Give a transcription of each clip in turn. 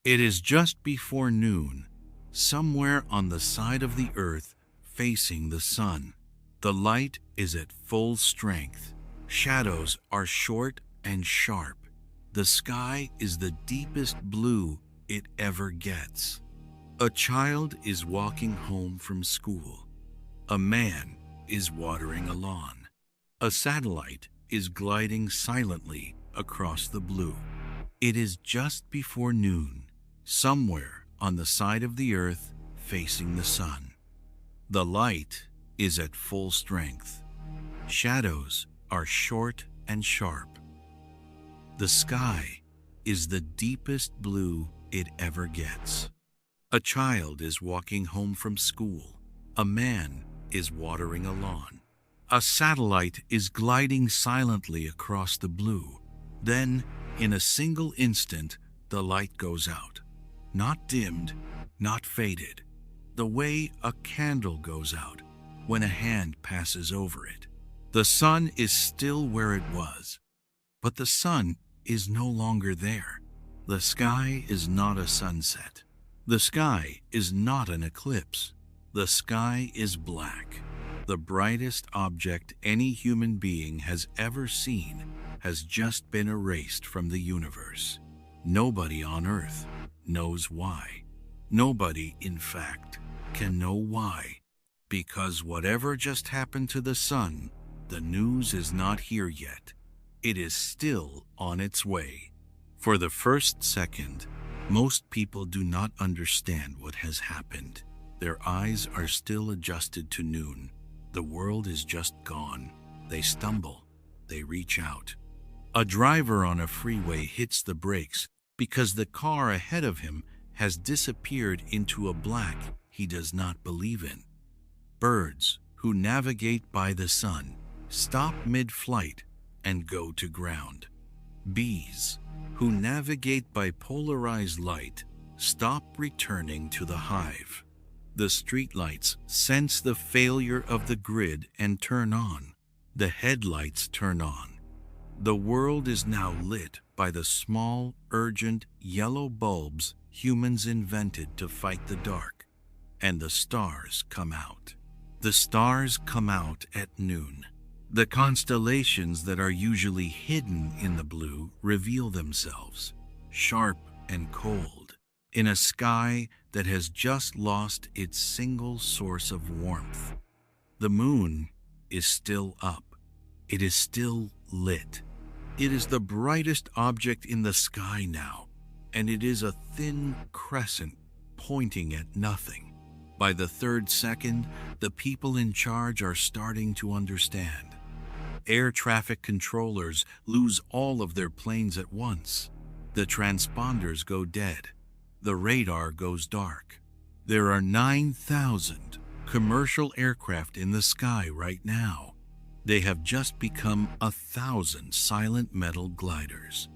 It is just before noon, somewhere on the side of the Earth facing the sun. The light is at full strength. Shadows are short and sharp. The sky is the deepest blue it ever gets. A child is walking home from school. A man is watering a lawn. A satellite is gliding silently across the blue. It is just before noon, somewhere on the side of the Earth facing the sun. The light is at full strength. Shadows are short and sharp. The sky is the deepest blue it ever gets. A child is walking home from school. A man is watering a lawn. A satellite is gliding silently across the blue. Then, in a single instant, the light goes out. Not dimmed, not faded. The way a candle goes out when a hand passes over it. The sun is still where it was, but the sun is no longer there. The sky is not a sunset. The sky is not an eclipse. The sky is black. The brightest object any human being has ever seen has just been erased from the universe. Nobody on Earth knows why. Nobody, in fact, can know why. Because whatever just happened to the sun, the news is not here yet. It is still on its way. For the first second, most people do not understand what has happened. Their eyes are still adjusted to noon. The world is just gone. They stumble. They reach out. A driver on a freeway hits the brakes because the car ahead of him has disappeared into a black he does not believe in. Birds who navigate by the sun stop mid-flight and go to ground. Bees who navigate by polarized light stop returning to the hive. The streetlights sense the failure of the grid and turn on. The headlights turn on. The world is now lit by the small, urgent, yellow bulbs humans invented to fight the dark. And the stars come out. The stars come out at noon. The constellations that are usually hidden in the blue reveal themselves, sharp and cold, in a sky that has just lost its single source of warmth. The moon is still up. It is still lit. It is the brightest object in the sky now, and it is a thin crescent pointing at nothing. By the third second, the people in charge are starting to understand. Air traffic controllers lose all of their planes at once. The transponders go dead. The radar goes dark. There are 9,000 commercial aircraft in the sky right now. They have just become 1,000 silent metal gliders.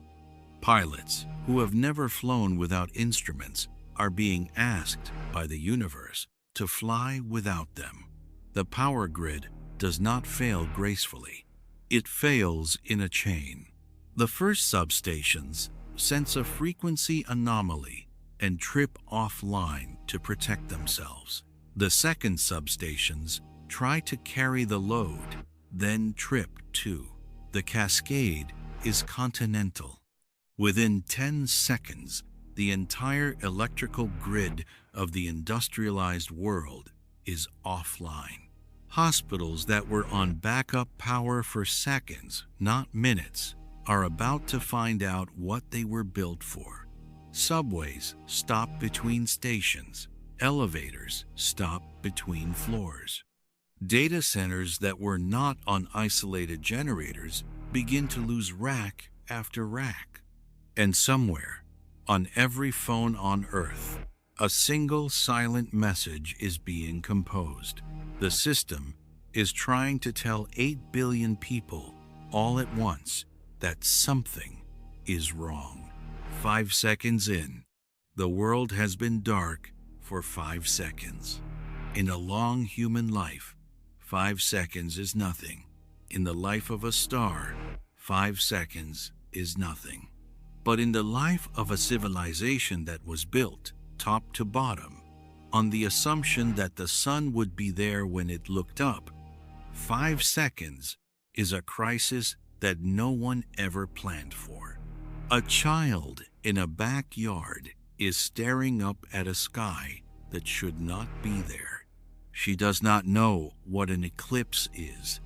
Pilots who have never flown without instruments are being asked by the universe to fly without them. The power grid does not fail gracefully. It fails in a chain. The first substations sense a frequency anomaly and trip offline to protect themselves. The second substations try to carry the load, then trip too. The cascade is continental. Within 10 seconds, the entire electrical grid of the industrialized world is offline. Hospitals that were on backup power for seconds, not minutes, are about to find out what they were built for. Subways stop between stations. Elevators stop between floors. Data centers that were not on isolated generators begin to lose rack after rack. And somewhere, on every phone on Earth, a single silent message is being composed. The system is trying to tell 8 billion people all at once that something is wrong. 5 seconds in, the world has been dark for 5 seconds. In a long human life, 5 seconds is nothing. In the life of a star, 5 seconds is nothing. but in the life of a civilization that was built, top to bottom, on the assumption that the sun would be there when it looked up, 5 seconds is a crisis that no one ever planned for. A child in a backyard is staring up at a sky that should not be there. She does not know what an eclipse is.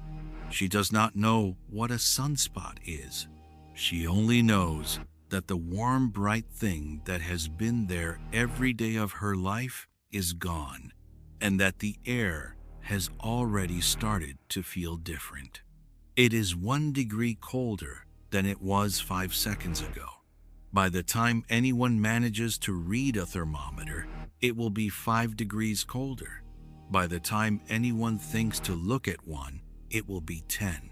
She does not know what a sunspot is. She only knows that the warm, bright thing that has been there every day of her life is gone, and that the air has already started to feel different. It is 1 degree colder than it was 5 seconds ago. By the time anyone manages to read a thermometer, it will be 5 degrees colder. By the time anyone thinks to look at one, it will be 10.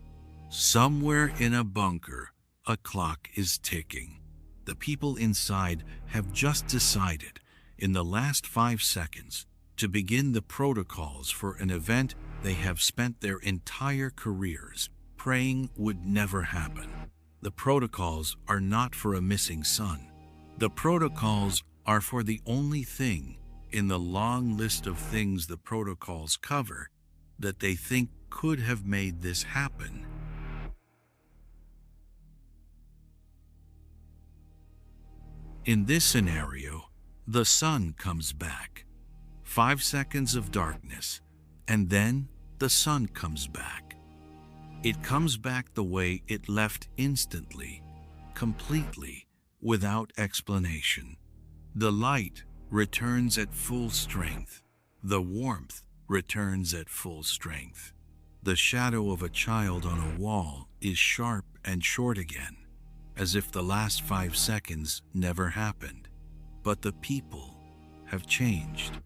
Somewhere in a bunker, a clock is ticking. The people inside have just decided, in the last 5 seconds, to begin the protocols for an event they have spent their entire careers praying would never happen. The protocols are not for a missing sun. The protocols are for the only thing in the long list of things the protocols cover that they think could have made this happen. In this scenario, the sun comes back. 5 seconds of darkness, and then the sun comes back. It comes back the way it left instantly, completely, without explanation. The light returns at full strength. The warmth returns at full strength. The shadow of a child on a wall is sharp and short again, as if the last 5 seconds never happened. But the people have changed.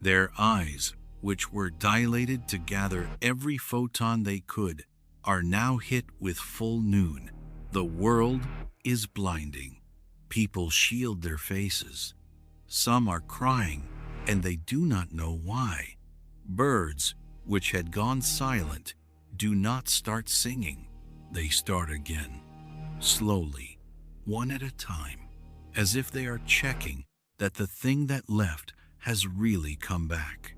Their eyes, which were dilated to gather every photon they could, are now hit with full noon. The world is blinding. People shield their faces. Some are crying, and they do not know why. Birds, which had gone silent, do not start singing. They start again, slowly, one at a time, as if they are checking that the thing that left has really come back.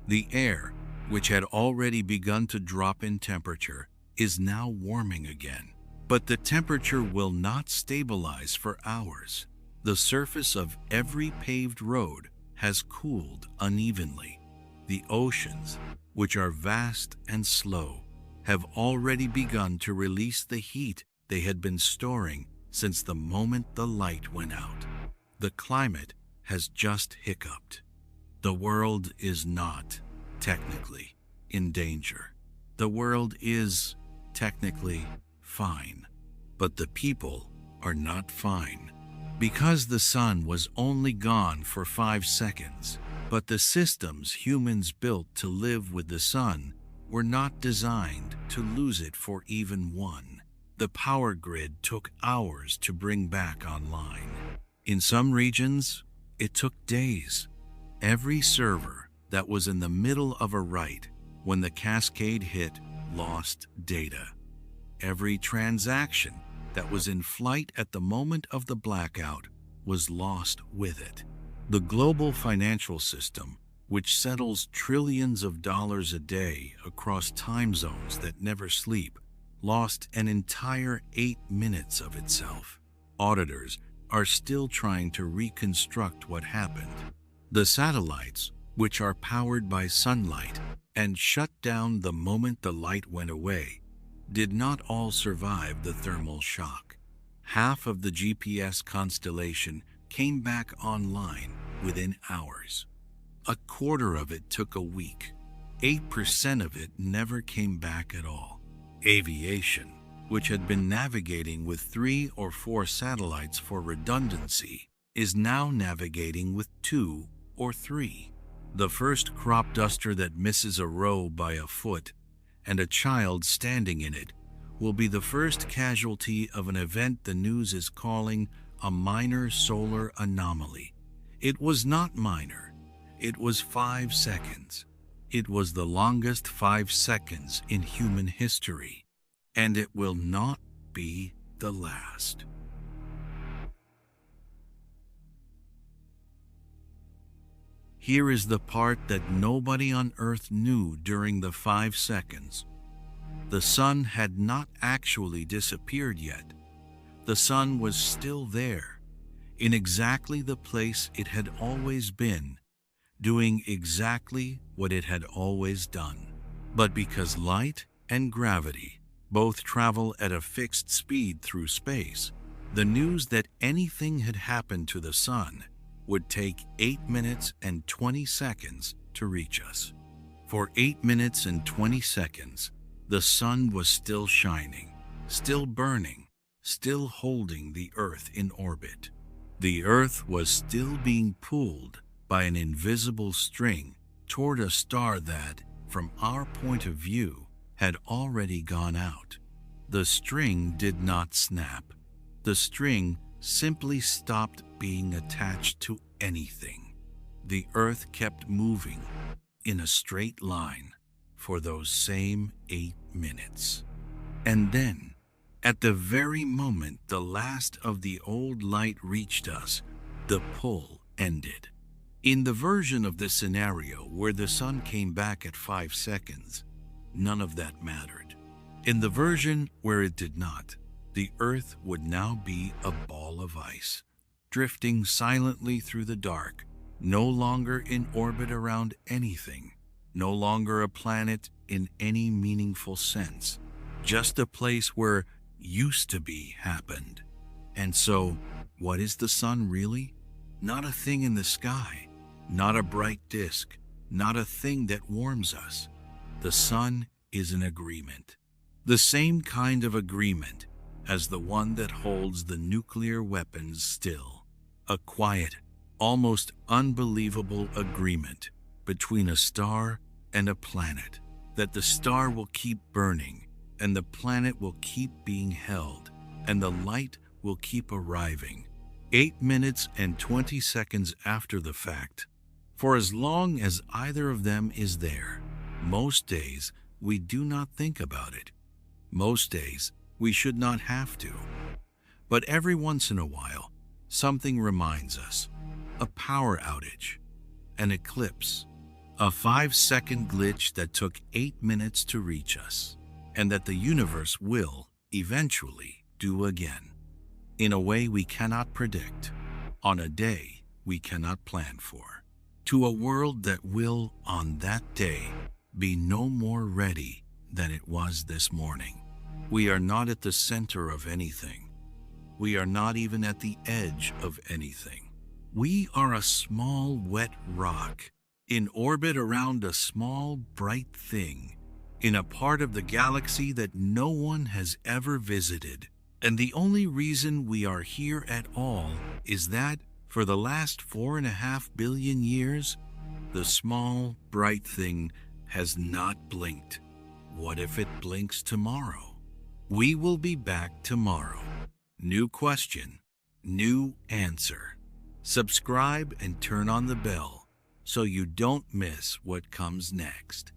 The air, which had already begun to drop in temperature, is now warming again. But the temperature will not stabilize for hours. The surface of every paved road has cooled unevenly. The oceans, which are vast and slow, have already begun to release the heat they had been storing since the moment the light went out. The climate has just hiccuped. The world is not, technically, in danger. The world is, technically, fine. But the people are not fine. Because the sun was only gone for 5 seconds, but the systems humans built to live with the sun were not designed to lose it for even one. The power grid took hours to bring back online. In some regions, it took days. Every server that was in the middle of a write when the cascade hit lost data. Every transaction that was in flight at the moment of the blackout was lost with it. The global financial system, which settles trillions of dollars a day across time zones that never sleep, lost an entire 8 minutes of itself. Auditors are still trying to reconstruct what happened. The satellites, which are powered by sunlight and shut down the moment the light went away, did not all survive the thermal shock. Half of the GPS constellation came back online within hours. A quarter of it took a week. 8% of it never came back at all. Aviation, which had been navigating with 3 or 4 satellites for redundancy, is now navigating with 2 or 3. The first crop duster that misses a row by a foot and a child standing in it will be the first casualty of an event the news is calling a minor solar anomaly. It was not minor. It was 5 seconds. It was the longest 5 seconds in human history, and it will not be the last. Here is the part that nobody on Earth knew during the 5 seconds. The sun had not actually disappeared yet. The sun was still there, in exactly the place it had always been, doing exactly what it had always done. But because light and gravity both travel at a fixed speed through space, the news that anything had happened to the sun would take 8 minutes and 20 seconds to reach us. For 8 minutes and 20 seconds, the sun was still shining, still burning, still holding the Earth in orbit. The Earth was still being pulled by an invisible string toward a star that, from our point of view, had already gone out. The string did not snap. The string simply stopped being attached to anything. The Earth kept moving in a straight line for those same 8 minutes. And then, at the very moment the last of the old light reached us, the pull ended. In the version of the scenario where the sun came back at 5 seconds, none of that mattered. In the version where it did not, the Earth would now be a ball of ice, drifting silently through the dark, no longer in orbit around anything, no longer a planet in any meaningful sense, just a place where used to be happened. And so, what is the sun really? Not a thing in the sky, not a bright disk, not a thing that warms us. The sun is an agreement, the same kind of agreement as the one that holds the nuclear weapons still. A quiet, almost unbelievable agreement between a star and a planet, that the star will keep burning, and the planet will keep being held, and the light will keep arriving, 8 minutes and 20 seconds after the fact. For as long as either of them is there, most days we do not think about it. Most days we should not have to. But every once in a while, something reminds us. A power outage, an eclipse, a 5-second glitch that took 8 minutes to reach us, and that the universe will, eventually, do again. In a way we cannot predict, on a day we cannot plan for, to a world that will, on that day, be no more ready than it was this morning. We are not at the center of anything. We are not even at the edge of anything. We are a small, wet rock in orbit around a small, bright thing in a part of the galaxy that no one has ever visited. And the only reason we are here at all is that, for the last 4.5 billion years, the small, bright thing has not blinked. What if it blinks tomorrow? We will be back tomorrow. New question, new answer. Subscribe and turn on the bell so you don't miss what comes next.